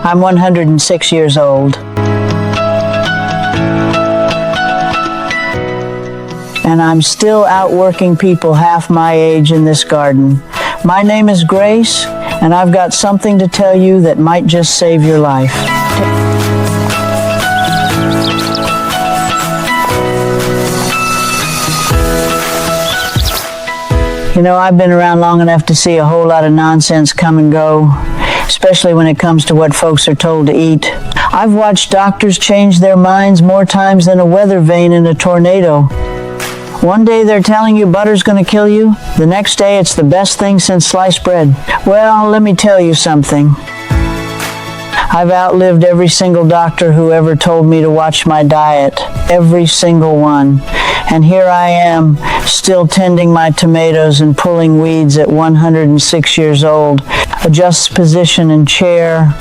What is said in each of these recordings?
I'm 106 years old. And I'm still outworking people half my age in this garden. My name is Grace, and I've got something to tell you that might just save your life. You know, I've been around long enough to see a whole lot of nonsense come and go, especially when it comes to what folks are told to eat. I've watched doctors change their minds more times than a weather vane in a tornado. One day they're telling you butter's going to kill you. The next day it's the best thing since sliced bread. Well, let me tell you something. I've outlived every single doctor who ever told me to watch my diet. Every single one. And here I am, still tending my tomatoes and pulling weeds at 106 years old. Adjust position and chair.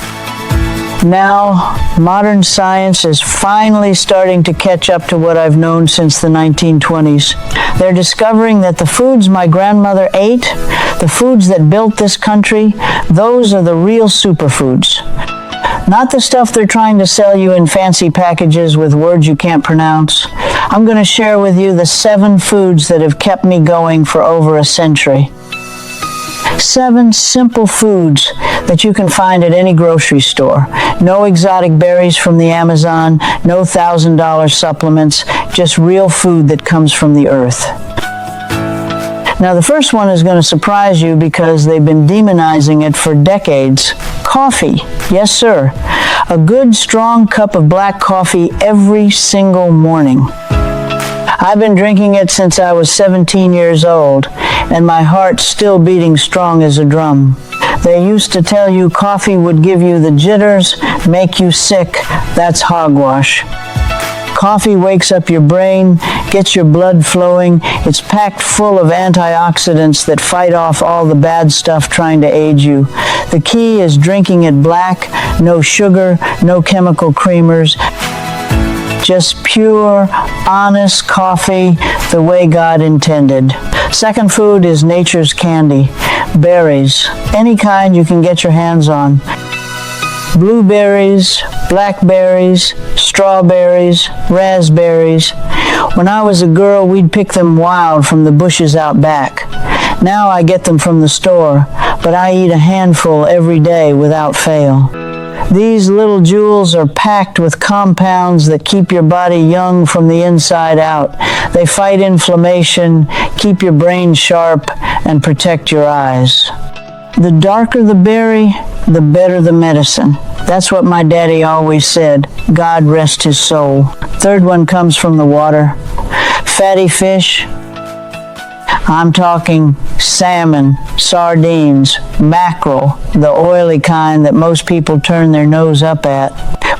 Now, modern science is finally starting to catch up to what I've known since the 1920s. They're discovering that the foods my grandmother ate, the foods that built this country, those are the real superfoods. Not the stuff they're trying to sell you in fancy packages with words you can't pronounce. I'm going to share with you the 7 foods that have kept me going for over a century. 7 simple foods that you can find at any grocery store. No exotic berries from the Amazon, no $1,000 supplements, just real food that comes from the earth. Now, the first one is going to surprise you because they've been demonizing it for decades. Coffee. Yes, sir. A good, strong cup of black coffee every single morning. I've been drinking it since I was 17 years old, and my heart's still beating strong as a drum. They used to tell you coffee would give you the jitters, make you sick. That's hogwash. Coffee wakes up your brain, gets your blood flowing. It's packed full of antioxidants that fight off all the bad stuff trying to age you. The key is drinking it black, no sugar, no chemical creamers. Just pure, honest coffee the way God intended. Second food is nature's candy. Berries. Any kind you can get your hands on. Blueberries, blackberries, strawberries, raspberries. When I was a girl, we'd pick them wild from the bushes out back. Now I get them from the store, but I eat a handful every day without fail. These little jewels are packed with compounds that keep your body young from the inside out. They fight inflammation, keep your brain sharp, and protect your eyes. The darker the berry, the better the medicine. That's what my daddy always said. God rest his soul. Third one comes from the water. Fatty fish. I'm talking salmon, sardines, mackerel, the oily kind that most people turn their nose up at.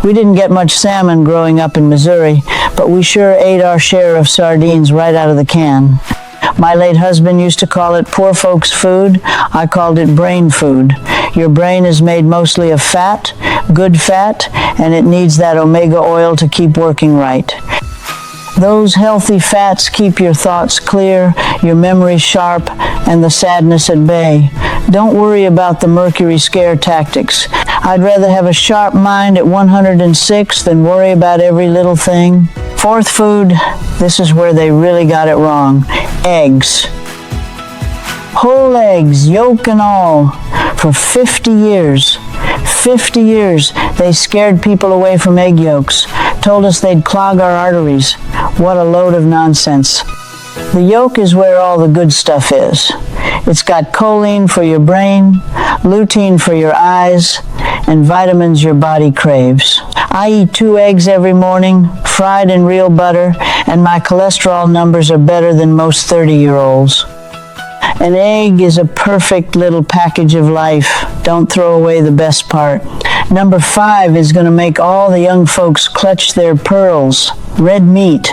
We didn't get much salmon growing up in Missouri, but we sure ate our share of sardines right out of the can. My late husband used to call it poor folks' food. I called it brain food. Your brain is made mostly of fat, good fat, and it needs that omega oil to keep working right. Those healthy fats keep your thoughts clear, your memory sharp, and the sadness at bay. Don't worry about the mercury scare tactics. I'd rather have a sharp mind at 106 than worry about every little thing. Fourth food, this is where they really got it wrong. Eggs. Whole eggs, yolk and all. For 50 years, they scared people away from egg yolks, told us they'd clog our arteries. What a load of nonsense. The yolk is where all the good stuff is. It's got choline for your brain, lutein for your eyes, and vitamins your body craves. I eat 2 eggs every morning, fried in real butter, and my cholesterol numbers are better than most 30-year-olds. An egg is a perfect little package of life. Don't throw away the best part. Number 5 is going to make all the young folks clutch their pearls. Red meat.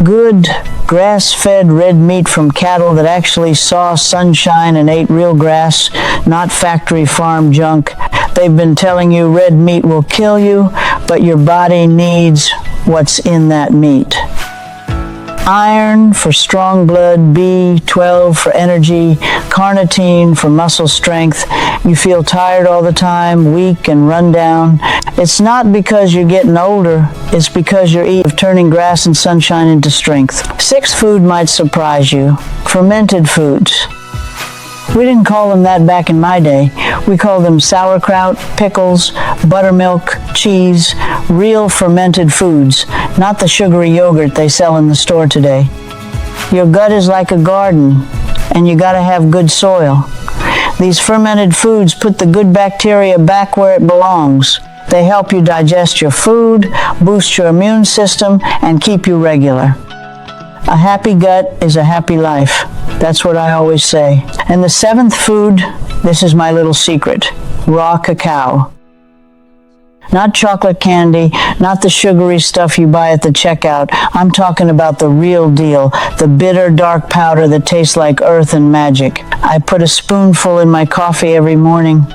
Good, grass-fed red meat from cattle that actually saw sunshine and ate real grass, not factory farm junk. They've been telling you red meat will kill you, but your body needs what's in that meat. Iron for strong blood, B12 for energy, carnitine for muscle strength. You feel tired all the time, weak and run down. It's not because you're getting older, it's because you're turning grass and sunshine into strength. Sixth food might surprise you. Fermented foods. We didn't call them that back in my day. We called them sauerkraut, pickles, buttermilk, cheese, real fermented foods, not the sugary yogurt they sell in the store today. Your gut is like a garden, and you gotta have good soil. These fermented foods put the good bacteria back where it belongs. They help you digest your food, boost your immune system, and keep you regular. A happy gut is a happy life. That's what I always say. And the seventh food, this is my little secret, raw cacao. Not chocolate candy, not the sugary stuff you buy at the checkout. I'm talking about the real deal, the bitter, dark powder that tastes like earth and magic. I put a spoonful in my coffee every morning.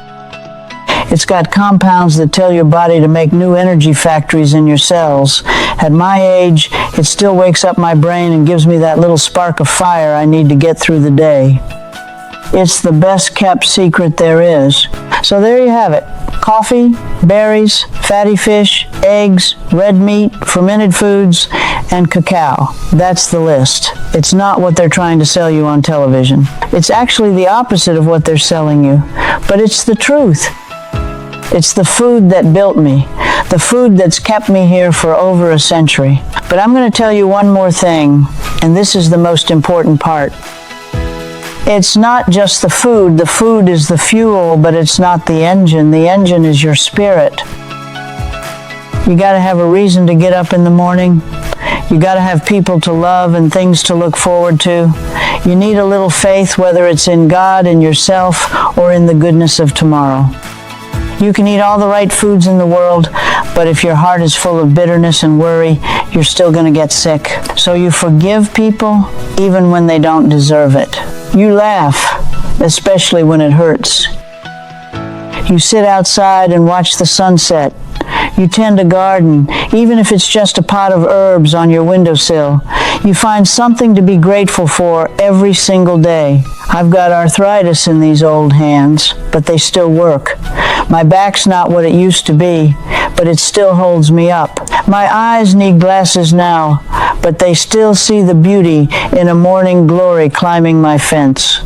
It's got compounds that tell your body to make new energy factories in your cells. At my age, it still wakes up my brain and gives me that little spark of fire I need to get through the day. It's the best kept secret there is. So there you have it. Coffee, berries, fatty fish, eggs, red meat, fermented foods, and cacao. That's the list. It's not what they're trying to sell you on television. It's actually the opposite of what they're selling you. But it's the truth. It's the food that built me, the food that's kept me here for over a century. But I'm going to tell you one more thing, and this is the most important part. It's not just the food is the fuel, but it's not the engine. The engine is your spirit. You got to have a reason to get up in the morning. You got to have people to love and things to look forward to. You need a little faith, whether it's in God, in yourself, or in the goodness of tomorrow. You can eat all the right foods in the world, but if your heart is full of bitterness and worry, you're still going to get sick. So you forgive people even when they don't deserve it. You laugh, especially when it hurts. You sit outside and watch the sunset. You tend a garden, even if it's just a pot of herbs on your windowsill. You find something to be grateful for every single day. I've got arthritis in these old hands, but they still work. My back's not what it used to be, but it still holds me up. My eyes need glasses now, but they still see the beauty in a morning glory climbing my fence.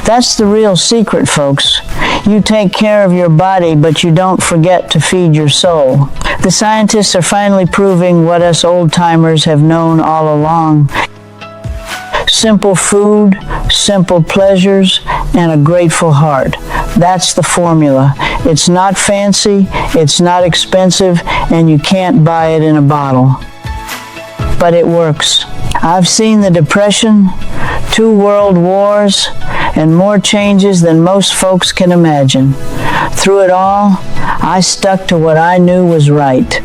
That's the real secret, folks. You take care of your body, but you don't forget to feed your soul. The scientists are finally proving what us old-timers have known all along. Simple food, simple pleasures, and a grateful heart. That's the formula. It's not fancy, it's not expensive, and you can't buy it in a bottle. But it works. I've seen the Depression, 2 world wars, and more changes than most folks can imagine. Through it all, I stuck to what I knew was right.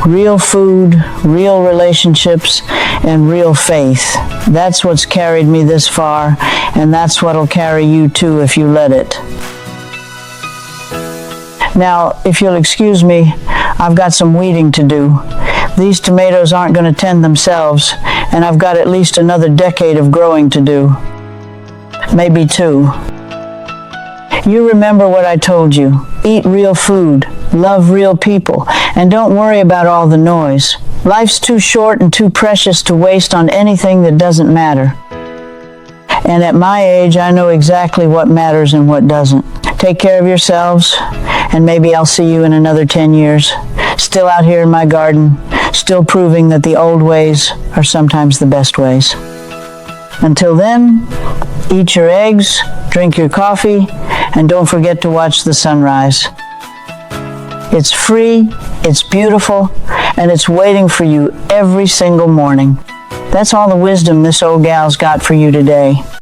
Real food, real relationships, and real faith. That's what's carried me this far, and that's what'll carry you too if you let it. Now, if you'll excuse me, I've got some weeding to do. These tomatoes aren't going to tend themselves, and I've got at least another decade of growing to do. Maybe 2. You remember what I told you. Eat real food, love real people, and don't worry about all the noise. Life's too short and too precious to waste on anything that doesn't matter. And at my age, I know exactly what matters and what doesn't. Take care of yourselves, and maybe I'll see you in another 10 years. Still out here in my garden, still proving that the old ways are sometimes the best ways. Until then, eat your eggs, drink your coffee, and don't forget to watch the sunrise. It's free, it's beautiful, and it's waiting for you every single morning. That's all the wisdom this old gal's got for you today.